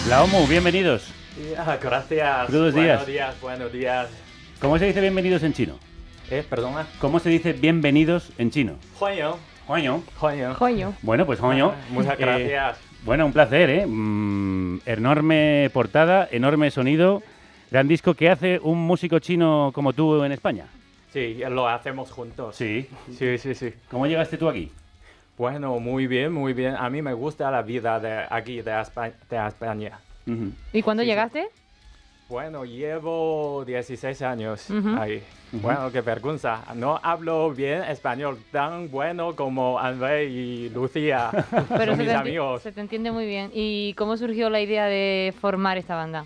Lao Mu, bienvenidos. Gracias. Buenos días. ¿Cómo se dice bienvenidos en chino? Perdona. ¿Cómo se dice bienvenidos en chino? Huanyo. Bueno, pues Huanyo. Muchas gracias. Bueno, un placer, ¿eh? Enorme portada, enorme sonido, gran disco. ¿Qué hace un músico chino como tú en España? Sí, lo hacemos juntos. Sí. Sí. ¿Cómo llegaste tú aquí? Bueno, muy bien. A mí me gusta la vida de aquí, de España. ¿Y cuándo llegaste? Bueno, llevo 16 años ahí. Bueno, qué vergüenza. No hablo bien español tan bueno como André y Lucía, Pero son mis amigos. Se te entiende muy bien. ¿Y cómo surgió la idea de formar esta banda?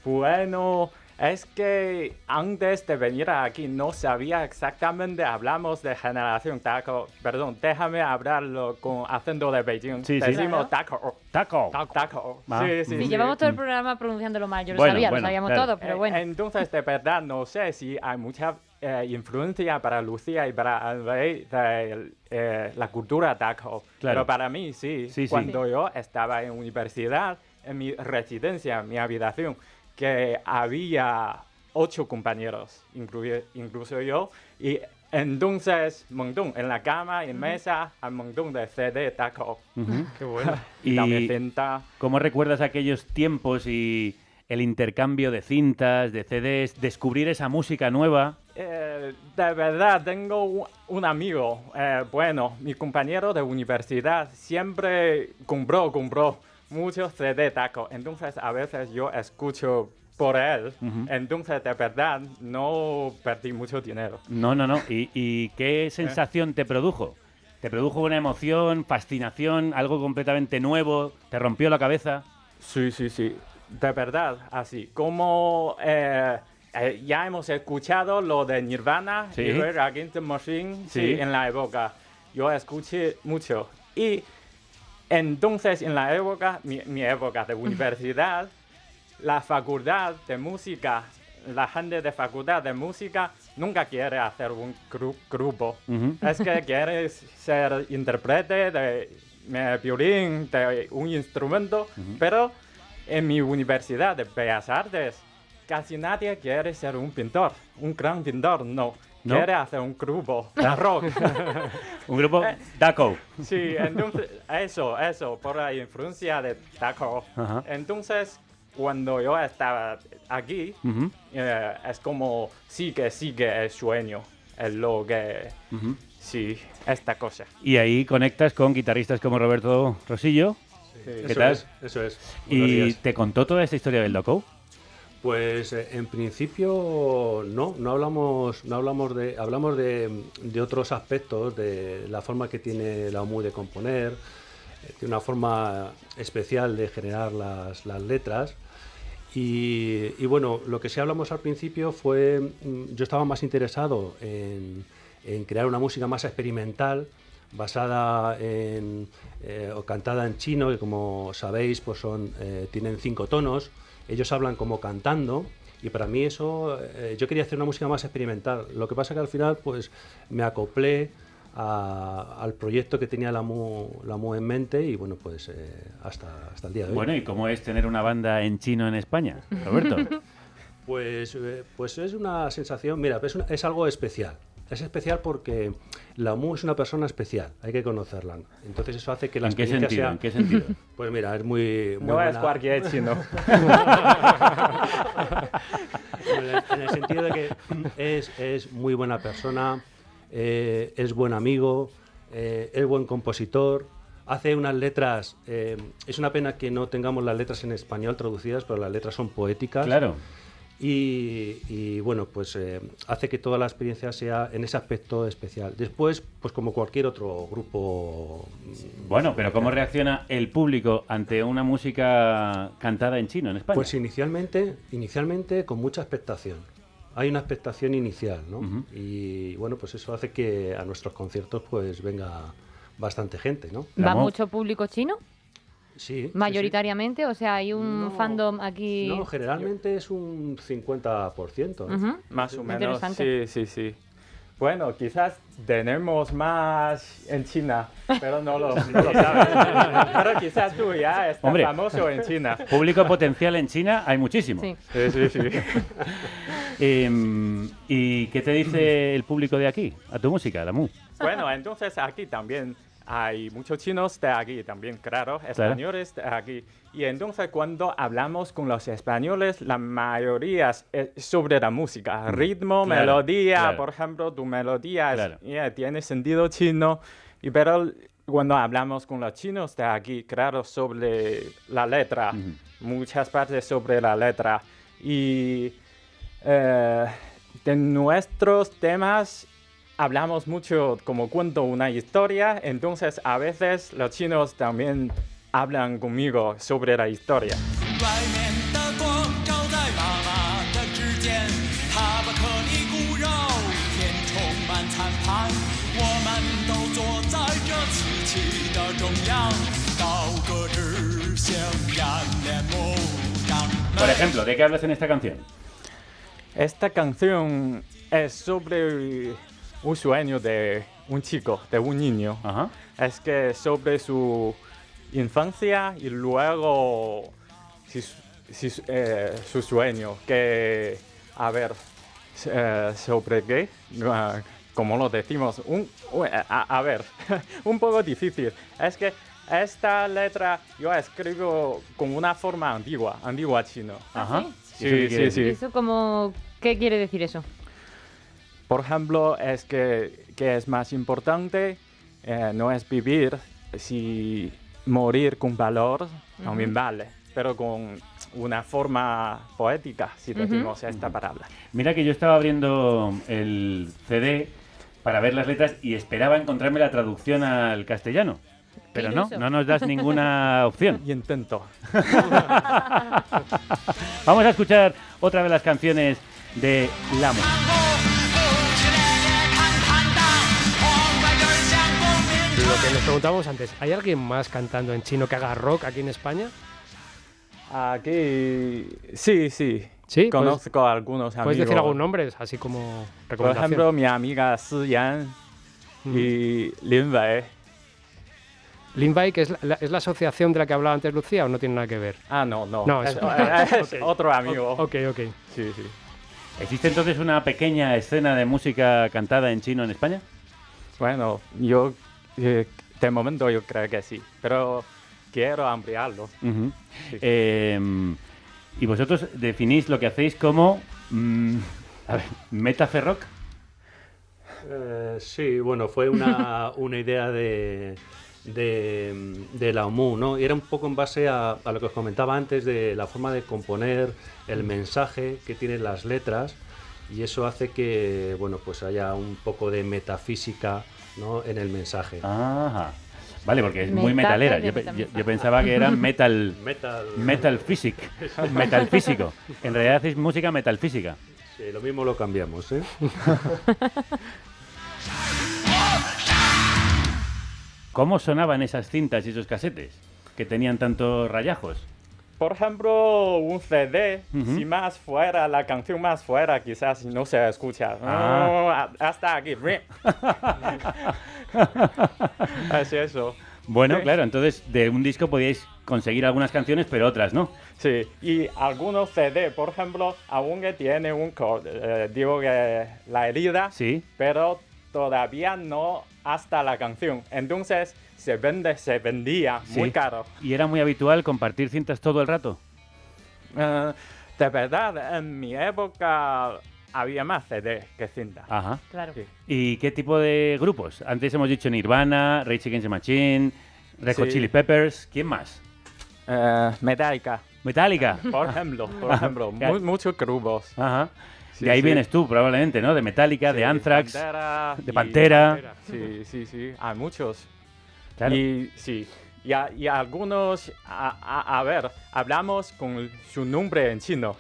Bueno, es que antes de venir aquí no sabía exactamente, hablamos de generación Dakou. Perdón, déjame hablarlo con acento de Beijing. Decimos Dakou. Dakou. Sí, llevamos todo el programa pronunciándolo mal. Yo lo sabíamos todo, pero bueno. Entonces, de verdad, no sé si hay mucha influencia para Lucía y para André de la cultura Dakou. Claro. Pero para mí, sí. Cuando yo estaba en universidad, en mi residencia, mi habitación, que había 8 compañeros, incluso yo, y entonces montón en la cama, en mesa, un montón de CD Dakou. Qué bueno. ¿Y la mecenta. cómo recuerdas aquellos tiempos y el intercambio de cintas, de CDs, descubrir esa música nueva? De verdad, tengo un amigo, bueno, mi compañero de universidad, siempre compró muchos CD tacos. Entonces, a veces yo escucho por él. Entonces, de verdad, no perdí mucho dinero. No. ¿Y qué sensación te produjo? ¿Te produjo una emoción, fascinación, algo completamente nuevo? ¿Te rompió la cabeza? Sí. De verdad, así. Como ya hemos escuchado lo de Nirvana y Rage Against the Machine en la época. Yo escuché mucho. Y entonces, en la época, mi época de universidad, la facultad de música, la gente de facultad de música nunca quiere hacer un grupo. Es que quiere ser intérprete de violín, de un instrumento, pero en mi universidad de Bellas Artes casi nadie quiere ser un pintor, un gran pintor, no. Quiere hacer un grupo de rock. Un grupo Daco. Sí, entonces, eso, por la influencia de Daco. Entonces, cuando yo estaba aquí, es como sigue el sueño, es lo que, sí, esta cosa. Y ahí conectas con guitarristas como Roberto Rosillo. Sí, ¿Qué tal? Eso es. ¿Y te contó toda esta historia del Daco? Pues en principio no hablamos de otros aspectos, de la forma que tiene la OMU de componer, de una forma especial de generar las letras. Y bueno, lo que sí hablamos al principio fue, yo estaba más interesado en crear una música más experimental, basada o cantada en chino, que como sabéis pues tienen 5 tonos. Ellos hablan como cantando, y para mí eso, yo quería hacer una música más experimental. Lo que pasa que al final pues me acoplé al proyecto que tenía la MU en mente, y bueno, pues hasta el día de hoy. Bueno, ¿y cómo es tener una banda en chino en España, Roberto? Pues es una sensación, mira, es algo especial. Es especial porque la MU es una persona especial, hay que conocerla. Entonces eso hace que la experiencia sea... ¿En qué sentido? Pues mira, es muy no buena. Es cualquier chino. En el sentido de que es muy buena persona, es buen amigo, es buen compositor, hace unas letras... es una pena que no tengamos las letras en español traducidas, pero las letras son poéticas. Claro. Y bueno, pues hace que toda la experiencia sea en ese aspecto especial. Después, pues como cualquier otro grupo... Bueno, pero ¿cómo reacciona el público ante una música cantada en chino en España? Pues inicialmente con mucha expectación. Hay una expectación inicial, ¿no? Y bueno, pues eso hace que a nuestros conciertos pues venga bastante gente, ¿no? ¿Va mucho público chino? Sí. ¿Mayoritariamente? Sí. O sea, ¿hay un fandom aquí? No, generalmente es un 50%. ¿no? Más o menos, sí. Bueno, quizás tenemos más en China, pero no lo sabes. Pero quizás tú ya estás famoso en China. Público potencial en China hay muchísimo. Sí. ¿Y qué te dice el público de aquí, a tu música, la MU? Bueno, entonces aquí también hay muchos chinos de aquí también, claro, españoles de aquí. Y entonces cuando hablamos con los españoles, la mayoría es sobre la música, ritmo, melodía, por ejemplo, tu melodía tiene sentido chino, pero cuando hablamos con los chinos de aquí, claro, sobre la letra, muchas partes sobre la letra. Y de nuestros temas hablamos mucho como cuento una historia, entonces a veces los chinos también hablan conmigo sobre la historia. Por ejemplo, ¿de qué hablas en esta canción? Esta canción es sobre un sueño de un chico, de un niño. Es que sobre su infancia y luego su sueño, que, a ver, ¿sobre qué? ¿Cómo lo decimos? A ver, un poco difícil. Es que esta letra yo escribo con una forma antigua chino. Ajá. Sí, sí, sí. ¿Eso como qué quiere decir eso? Por ejemplo, es que es más importante no es vivir, si morir con valor, también vale, pero con una forma poética, si decimos esta palabra. Mira que yo estaba abriendo el CD para ver las letras y esperaba encontrarme la traducción al castellano. Pero no nos das ninguna opción. Y intento. Vamos a escuchar otra de las canciones de Lamu. Lo que nos preguntábamos antes, ¿hay alguien más cantando en chino que haga rock aquí en España? Aquí sí. Sí, conozco a algunos amigos. ¿Puedes decir algún nombre, así como recomendación? Por ejemplo, mi amiga Si Yan y Lin Wei. Lin Wei, que es la asociación de la que hablaba antes Lucía, ¿o no tiene nada que ver? No, es okay. Otro amigo. Ok. Sí. ¿Existe entonces una pequeña escena de música cantada en chino en España? Bueno, yo de momento yo creo que sí, pero quiero ampliarlo. Sí. ¿Y vosotros definís lo que hacéis como metaferrock? Sí, bueno, fue una idea de la OMU, ¿no? Y era un poco en base a lo que os comentaba antes de la forma de componer, el mensaje que tienen las letras, y eso hace que, bueno, pues haya un poco de metafísica, ¿no?, en el mensaje. Ajá. Vale, porque es muy metalera. Yo pensaba que era metal físico. En realidad hacéis música metalfísica. Sí, lo mismo lo cambiamos, ¿eh? ¿Cómo sonaban esas cintas y esos casetes que tenían tantos rayajos? Por ejemplo, un CD, si más fuera, la canción más fuera, quizás no se escucha. Hasta aquí. Es eso. Bueno, sí. Claro, entonces de un disco podíais conseguir algunas canciones, pero otras no. Sí, y algunos CD, por ejemplo, aún que tiene un digo que la herida, sí, pero todavía no hasta la canción. Entonces se vendía muy caro. ¿Y era muy habitual compartir cintas todo el rato? De verdad, en mi época había más CD que cinta. Ajá. Claro. Sí. ¿Y qué tipo de grupos? Antes hemos dicho Nirvana, Rage Against the Machine, Red Hot Chili Peppers. ¿Quién más? Metallica. ¿Metallica? Por ejemplo. Muchos grupos. Ajá. Sí, de ahí vienes tú, probablemente, ¿no? De Metallica, de Anthrax, de Pantera. Sí. Hay muchos. Claro. Y algunos, a ver, hablamos con su nombre en chino.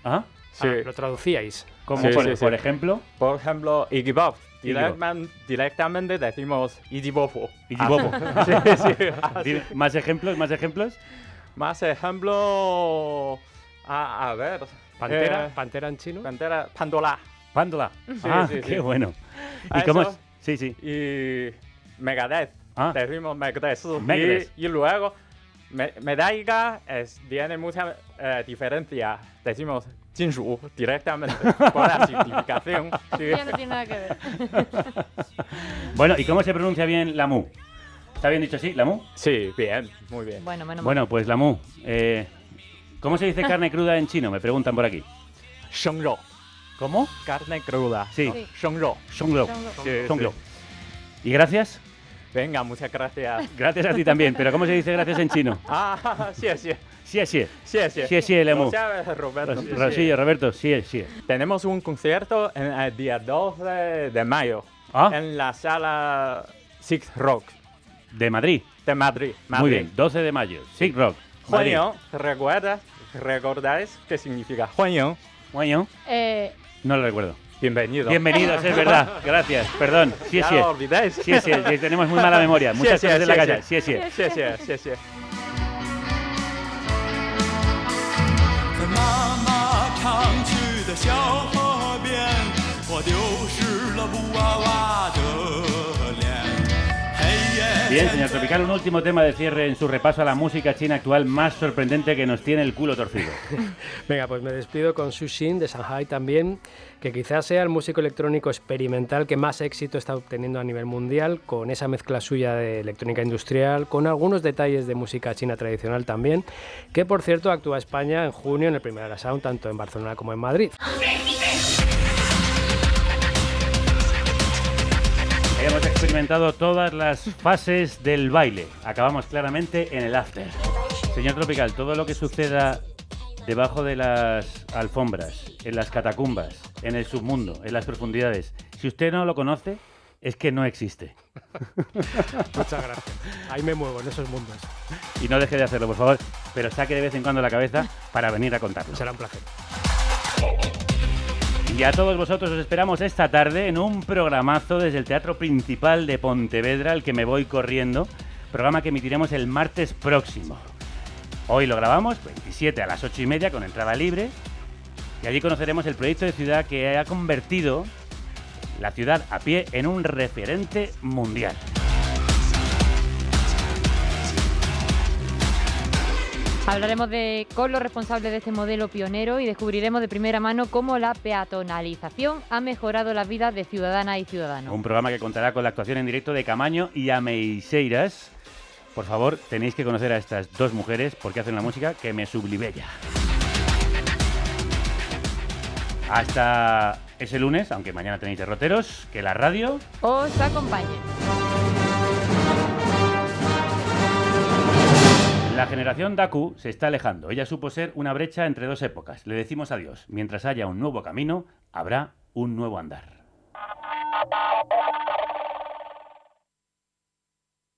¿Ah? Sí. ¿Lo traducíais? ¿Cómo? Por ejemplo. Por ejemplo, Iggy Pop. Directamente decimos Iggy Pop. Iggy Pop. Sí. ¿Más ejemplos? Más ejemplos. A ver. ¿Pantera en chino? Pandola. Sí, qué bueno. ¿Y cómo es? Sí. Y Megadeth. Decimos Megadeth. Y luego, Metallica tiene mucha diferencia. Decimos Jinsu directamente por la significación. Sí. Ya no tiene nada que ver. Bueno, ¿y cómo se pronuncia bien Lamu? ¿Está bien dicho así, Lamu? Sí, bien, muy bien. Bueno, pues Lamu. ¿Cómo se dice carne cruda en chino? Me preguntan por aquí. Shengrou. ¿Cómo? Carne cruda. Sí. Shengrou. Shengrou. ¿Y gracias? Venga, muchas gracias. Gracias a ti también, pero ¿cómo se dice gracias en chino? Sí, Lamu. Roberto, sí. Tenemos un concierto el día 12 de mayo en la sala Six Rock. ¿De Madrid? De Madrid. Muy bien, 12 de mayo, Six Rock. Huanyong, ¿recordáis qué significa Huanyong? ¿Huanyong? No lo recuerdo. Bienvenidos, es verdad. Gracias, perdón. Sí. lo olvidáis. Sí, tenemos muy mala memoria. Muchas cosas en la casa. Sí. 在妈妈常去的小河边，我丢失了布娃娃的脸。黑夜 Bien, señor Tropical, un último tema de cierre en su repaso a la música china actual más sorprendente que nos tiene el culo torcido. Venga, pues me despido con Xu Xin de Shanghai también, que quizás sea el músico electrónico experimental que más éxito está obteniendo a nivel mundial, con esa mezcla suya de electrónica industrial, con algunos detalles de música china tradicional también, que por cierto actúa España en junio en el Primavera Sound, tanto en Barcelona como en Madrid. Hemos experimentado todas las fases del baile. Acabamos claramente en el after. Señor Tropical, todo lo que suceda debajo de las alfombras, en las catacumbas, en el submundo, en las profundidades, si usted no lo conoce, es que no existe. Muchas gracias. Ahí me muevo en esos mundos. Y no deje de hacerlo, por favor, pero saque de vez en cuando la cabeza para venir a contarlo. Será un placer. Y a todos vosotros os esperamos esta tarde en un programazo desde el Teatro Principal de Pontevedra, al que me voy corriendo, programa que emitiremos el martes próximo. Hoy lo grabamos, 27 a las 8:30 con entrada libre, y allí conoceremos el proyecto de ciudad que ha convertido la ciudad a pie en un referente mundial. Hablaremos con los responsables de este modelo pionero y descubriremos de primera mano cómo la peatonalización ha mejorado la vida de ciudadanas y ciudadanos. Un programa que contará con la actuación en directo de Camaño y Ameixeiras. Por favor, tenéis que conocer a estas dos mujeres porque hacen la música que me sublibella. Hasta ese lunes, aunque mañana tenéis derroteros, que la radio os acompañe. La generación Daku se está alejando. Ella supo ser una brecha entre dos épocas. Le decimos adiós. Mientras haya un nuevo camino, habrá un nuevo andar.